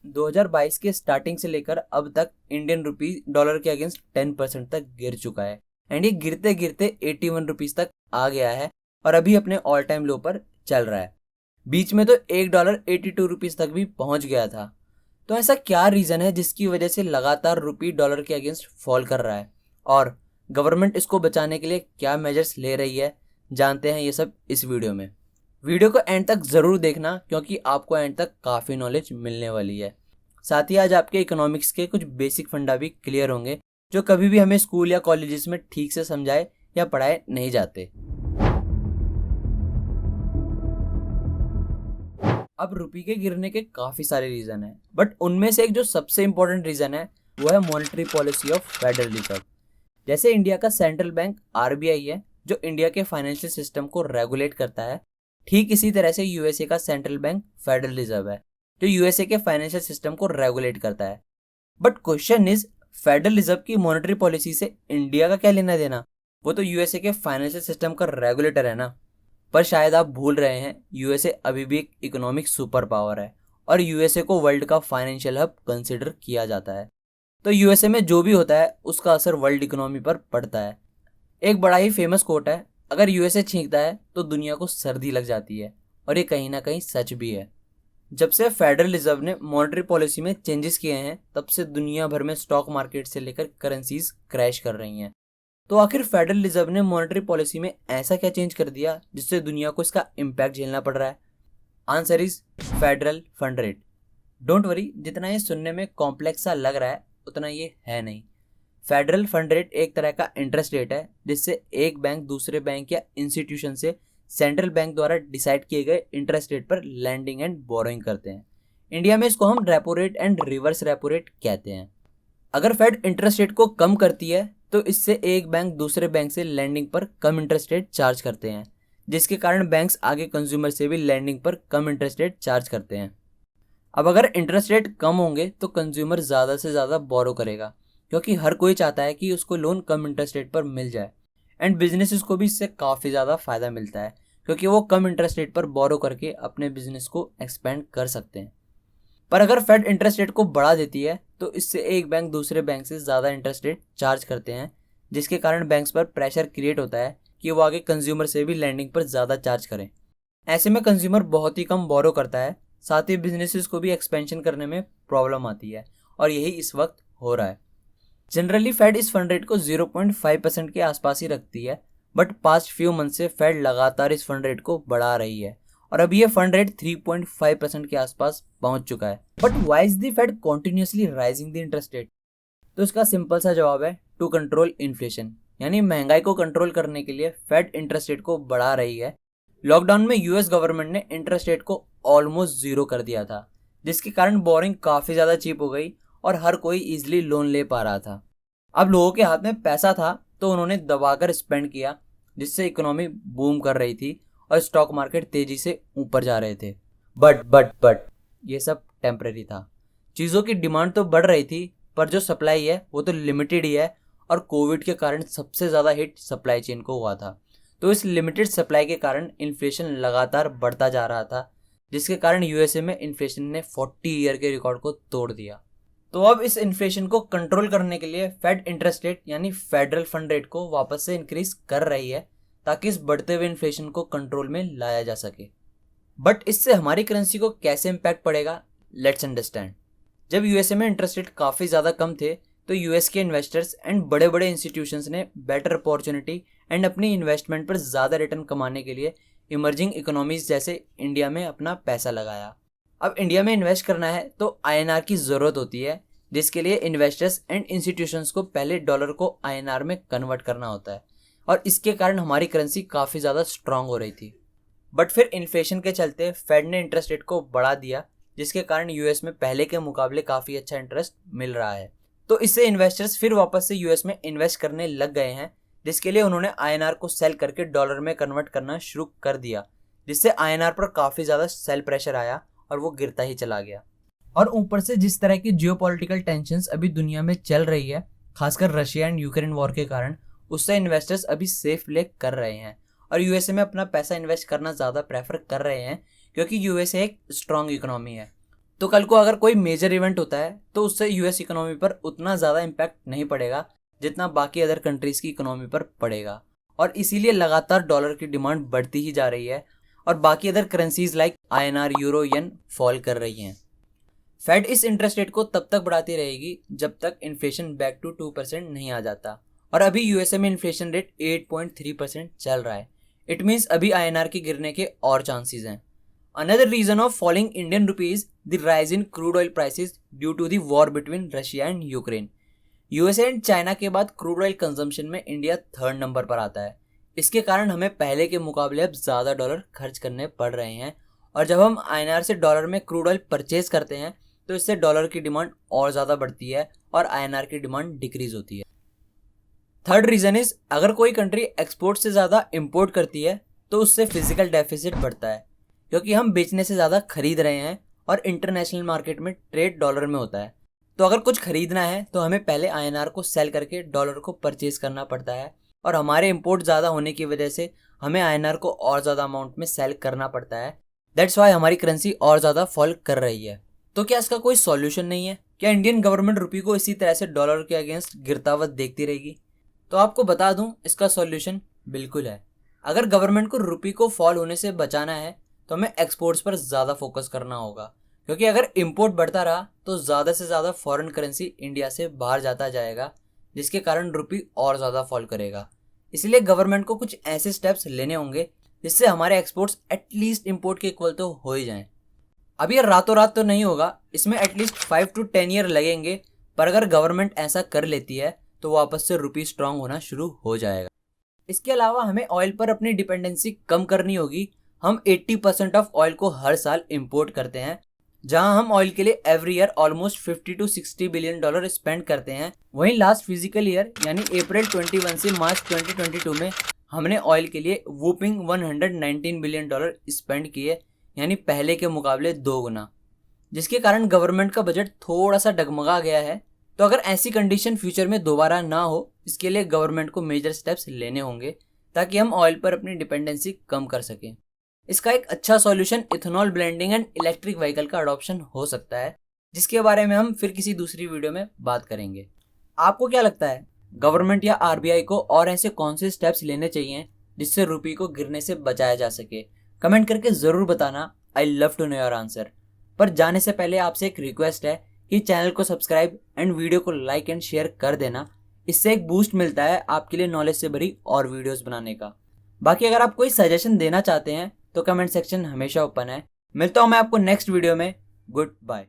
2022 के स्टार्टिंग से लेकर अब तक इंडियन रुपी डॉलर के अगेंस्ट 10% तक गिर चुका है एंड ये गिरते गिरते 81 रुपीज तक आ गया है और अभी अपने ऑल टाइम लो पर चल रहा है। बीच में तो $1 82 रुपीज तक भी पहुंच गया था। तो ऐसा क्या रीजन है जिसकी वजह से लगातार रुपी डॉलर के अगेंस्ट फॉल कर रहा है और गवर्नमेंट इसको बचाने के लिए क्या मेजर्स ले रही है, जानते हैं ये सब इस वीडियो में। वीडियो को एंड तक ज़रूर देखना क्योंकि आपको एंड तक काफ़ी नॉलेज मिलने वाली है। साथ ही आज आपके इकोनॉमिक्स के कुछ बेसिक फंडा भी क्लियर होंगे जो कभी भी हमें स्कूल या कॉलेजेस में ठीक से समझाए या पढ़ाए नहीं जाते। अब रुपये के गिरने के काफ़ी सारे रीज़न हैं, बट उनमें से एक जो सबसे इंपॉर्टेंट रीज़न है वो है monetary policy of federal reserve. जैसे इंडिया का सेंट्रल बैंक आरबीआई है जो इंडिया के फाइनेंशियल सिस्टम को रेगुलेट करता है, ठीक इसी तरह से यूएसए का सेंट्रल बैंक फेडरल रिजर्व है जो यूएसए के फाइनेंशियल सिस्टम को रेगुलेट करता है। But question is, federal reserve की मॉनेटरी पॉलिसी से इंडिया का क्या लेना देना? वो तो यूएसए के फाइनेंशियल सिस्टम का रेगुलेटर है ना। पर शायद आप भूल रहे हैं, यूएसए अभी भी एक इकोनॉमिक सुपर पावर है और यूएसए को वर्ल्ड का फाइनेंशियल हब कंसिडर किया जाता है। तो यूएसए में जो भी होता है उसका असर वर्ल्ड इकोनॉमी पर पड़ता है। एक बड़ा ही फेमस कोट है, अगर यूएसए छींकता है तो दुनिया को सर्दी लग जाती है, और ये कहीं ना कहीं सच भी है। जब से फेडरल रिजर्व ने मॉनेटरी पॉलिसी में चेंजेस किए हैं तब से दुनिया भर में स्टॉक मार्केट से लेकर करेंसीज क्रैश कर रही हैं। तो आखिर फेडरल रिजर्व ने मॉनेटरी पॉलिसी में ऐसा क्या चेंज कर दिया जिससे दुनिया को इसका इम्पैक्ट झेलना पड़ रहा है? Answer is federal fund rate. Don't worry, जितना ये सुनने में कॉम्प्लेक्स सा लग रहा है उतना ये है नहीं। फेडरल फंड रेट एक तरह का इंटरेस्ट रेट है जिससे एक बैंक दूसरे बैंक या इंस्टीट्यूशन से सेंट्रल बैंक द्वारा डिसाइड किए गए इंटरेस्ट रेट पर लैंडिंग एंड बोरोइंग करते हैं। इंडिया में इसको हम repo rate and reverse repo rate कहते हैं। अगर फेड इंटरेस्ट रेट को कम करती है तो इससे एक बैंक दूसरे बैंक से लैंडिंग पर कम इंटरेस्ट रेट चार्ज करते हैं, जिसके कारण बैंक्स आगे कंज्यूमर से भी लैंडिंग पर कम इंटरेस्ट रेट चार्ज करते हैं। अब अगर इंटरेस्ट रेट कम होंगे तो कंज्यूमर ज़्यादा से ज़्यादा बोरो करेगा क्योंकि हर कोई चाहता है कि उसको लोन कम इंटरेस्ट रेट पर मिल जाए, एंड बिजनेसेस को भी इससे काफ़ी ज़्यादा फ़ायदा मिलता है क्योंकि वो कम इंटरेस्ट रेट पर बोरो करके अपने बिजनेस को एक्सपेंड कर सकते हैं। पर अगर फेड इंटरेस्ट रेट को बढ़ा देती है तो इससे एक बैंक दूसरे बैंक से ज़्यादा इंटरेस्ट रेट चार्ज करते हैं, जिसके कारण बैंक्स पर प्रेशर क्रिएट होता है कि वो आगे कंज्यूमर से भी लैंडिंग पर ज़्यादा चार्ज करें। ऐसे में कंज्यूमर बहुत ही कम बोरो करता है, साथ ही बिजनेसेस को भी एक्सपेंशन करने में प्रॉब्लम आती है और यही इस वक्त हो रहा है। जनरली फेड इस फंड रेट को 0.5% के आसपास ही रखती है, बट पास्ट फ्यू मंथ से फेड लगातार इस फंड रेट को बढ़ा रही है और अभी ये फंड रेट 3.5% के आसपास पहुंच चुका है। But why is the Fed continuously rising the interest rate? तो इसका सिंपल सा जवाब है टू कंट्रोल इन्फ्लेशन, यानी महंगाई को कंट्रोल करने के लिए फेड इंटरेस्ट रेट को बढ़ा रही है। लॉकडाउन में यूएस गवर्नमेंट ने इंटरेस्ट रेट को ऑलमोस्ट जीरो कर दिया था, जिसके कारण बोरिंग काफ़ी ज़्यादा चीप हो गई और हर कोई इजीली लोन ले पा रहा था। अब लोगों के हाथ में पैसा था तो उन्होंने दबाकर स्पेंड किया, जिससे इकोनॉमी बूम कर रही थी और स्टॉक मार्केट तेजी से ऊपर जा रहे थे। बट ये सब टेम्परेरी था। चीज़ों की डिमांड तो बढ़ रही थी पर जो सप्लाई है वो तो लिमिटेड ही है, और कोविड के कारण सबसे ज़्यादा हिट सप्लाई चेन को हुआ था। तो इस लिमिटेड सप्लाई के कारण इन्फ्लेशन लगातार बढ़ता जा रहा था, जिसके कारण यूएसए में इन्फ्लेशन ने 40 ईयर के रिकॉर्ड को तोड़ दिया। तो अब इस इन्फ्लेशन को कंट्रोल करने के लिए फेड इंटरेस्ट रेट यानी फेडरल फंड रेट को वापस से इंक्रीज कर रही है ताकि इस बढ़ते हुए इन्फ्लेशन को कंट्रोल में लाया जा सके। बट इससे हमारी करेंसी को कैसे इम्पैक्ट पड़ेगा, लेट्स अंडरस्टैंड। जब यूएसए में इंटरेस्ट रेट काफ़ी ज़्यादा कम थे तो यूएस के इन्वेस्टर्स एंड बड़े बड़े इंस्टीट्यूशंस ने बेटर अपॉर्चुनिटी एंड अपनी इन्वेस्टमेंट पर ज़्यादा रिटर्न कमाने के लिए इमर्जिंग इकोनॉमीज जैसे इंडिया में अपना पैसा लगाया। अब इंडिया में इन्वेस्ट करना है तो आईएनआर की ज़रूरत होती है, जिसके लिए इन्वेस्टर्स एंड इंस्टीट्यूशंस को पहले डॉलर को आईएनआर में कन्वर्ट करना होता है, और इसके कारण हमारी करेंसी काफ़ी ज़्यादा स्ट्रांग हो रही थी। बट फिर इन्फ्लेशन के चलते फेड ने इंटरेस्ट रेट को बढ़ा दिया, जिसके कारण यूएस में पहले के मुकाबले काफ़ी अच्छा इंटरेस्ट मिल रहा है। तो इससे इन्वेस्टर्स फिर वापस से यूएस में इन्वेस्ट करने लग गए हैं, जिसके लिए उन्होंने आईएनआर को सेल करके डॉलर में कन्वर्ट करना शुरू कर दिया, जिससे आईएनआर पर काफ़ी ज़्यादा सेल प्रेशर आया और वो गिरता ही चला गया। और ऊपर से जिस तरह की जियोपॉलिटिकल टेंशन्स अभी दुनिया में चल रही है, खासकर रशिया एंड यूक्रेन वॉर के कारण, उससे इन्वेस्टर्स अभी सेफ प्ले कर रहे हैं और यूएसए में अपना पैसा इन्वेस्ट करना ज़्यादा प्रेफर कर रहे हैं, क्योंकि यूएसए एक स्ट्रॉन्ग इकोनॉमी है तो कल को अगर कोई मेजर इवेंट होता है तो उससे यूएस इकोनॉमी पर उतना ज़्यादा इम्पैक्ट नहीं पड़ेगा जितना बाकी अदर कंट्रीज़ की इकोनॉमी पर पड़ेगा, और इसीलिए लगातार डॉलर की डिमांड बढ़ती ही जा रही है और बाकी other currencies like INR, euro, yen fall कर रही हैं। फेड इस इंटरेस्ट रेट को तब तक बढ़ाती रहेगी जब तक इन्फ्लेशन बैक टू 2% नहीं आ जाता, और अभी यूएसए में इन्फ्लेशन रेट 8.3% चल रहा है। इट मीन्स अभी आईएनआर के गिरने के और चांसेस हैं। Another reason of falling Indian rupees the rise in crude oil prices due to the war between Russia and Ukraine. USA and China के बाद क्रूड ऑयल कंजम्पशन में इंडिया 3rd नंबर पर आता है। इसके कारण हमें पहले के मुकाबले अब ज़्यादा डॉलर खर्च करने पड़ रहे हैं, और जब हम आईएनआर से डॉलर में क्रूड ऑयल परचेज करते हैं तो इससे डॉलर की डिमांड और ज़्यादा बढ़ती है और आईएनआर की डिमांड डिक्रीज होती है। थर्ड रीज़न इज, अगर कोई कंट्री एक्सपोर्ट से ज़्यादा इंपोर्ट करती है तो उससे फिजिकल डेफिसिट बढ़ता है, क्योंकि हम बेचने से ज़्यादा खरीद रहे हैं और इंटरनेशनल मार्केट में ट्रेड डॉलर में होता है। तो अगर कुछ खरीदना है तो हमें पहले आईएनआर को सेल करके डॉलर को परचेज करना पड़ता है, और हमारे इंपोर्ट ज़्यादा होने की वजह से हमें आईएनआर को और ज़्यादा अमाउंट में सेल करना पड़ता है। दैट्स वाई हमारी करेंसी और ज़्यादा फॉल कर रही है। तो क्या इसका कोई सॉल्यूशन नहीं है? क्या इंडियन गवर्नमेंट रुपये को इसी तरह से डॉलर के अगेंस्ट गिरता हुआ देखती रहेगी? तो आपको बता दूं, इसका सॉल्यूशन बिल्कुल है। अगर गवर्नमेंट को रुपये को फॉल होने से बचाना है तो हमें एक्सपोर्ट्स पर ज़्यादा फोकस करना होगा, क्योंकि अगर इंपोर्ट बढ़ता रहा तो ज़्यादा से ज़्यादा फॉरेन करेंसी इंडिया से बाहर जाता जाएगा, जिसके कारण रुपये और ज़्यादा फॉल करेगा। इसलिए गवर्नमेंट को कुछ ऐसे स्टेप्स लेने होंगे जिससे हमारे एक्सपोर्ट्स एटलीस्ट इंपोर्ट के इक्वल तो हो ही जाएं। अब ये रातों रात तो नहीं होगा, इसमें एटलीस्ट 5 to 10 ईयर लगेंगे, पर अगर गवर्नमेंट ऐसा कर लेती है तो वापस से रुपये स्ट्रांग होना शुरू हो जाएगा। इसके अलावा हमें ऑयल पर अपनी डिपेंडेंसी कम करनी होगी। हम 80% ऑफ ऑयल को हर साल इंपोर्ट करते हैं, जहां हम ऑयल के लिए every year almost 50 to 60 billion dollar spend करते हैं। वहीं लास्ट फिजिकल ईयर यानी अप्रैल 21 से मार्च 2022 में हमने ऑयल के लिए वूपिंग 119 बिलियन डॉलर स्पेंड किए, यानी पहले के मुकाबले 2 गुना, जिसके कारण गवर्नमेंट का बजट थोड़ा सा डगमगा गया है। तो अगर ऐसी कंडीशन फ्यूचर में दोबारा ना हो, इसके लिए गवर्नमेंट को मेजर स्टेप्स लेने होंगे ताकि हम ऑयल पर अपनी डिपेंडेंसी कम कर सकें। इसका एक अच्छा solution ethanol blending and electric vehicle का अडॉप्शन हो सकता है, जिसके बारे में हम फिर किसी दूसरी वीडियो में बात करेंगे। आपको क्या लगता है, गवर्नमेंट या आरबीआई को और ऐसे कौन से स्टेप्स लेने चाहिए जिससे रुपये को गिरने से बचाया जा सके? कमेंट करके ज़रूर बताना। I love to know your answer. पर जाने से पहले आपसे एक रिक्वेस्ट है कि चैनल को सब्सक्राइब एंड वीडियो को लाइक एंड शेयर कर देना। इससे एक बूस्ट मिलता है आपके लिए नॉलेज से भरी और वीडियोस बनाने का। बाकी अगर आप कोई सजेशन देना चाहते हैं तो कमेंट सेक्शन हमेशा ओपन है। मिलता हूँ मैं आपको नेक्स्ट वीडियो में। Good bye.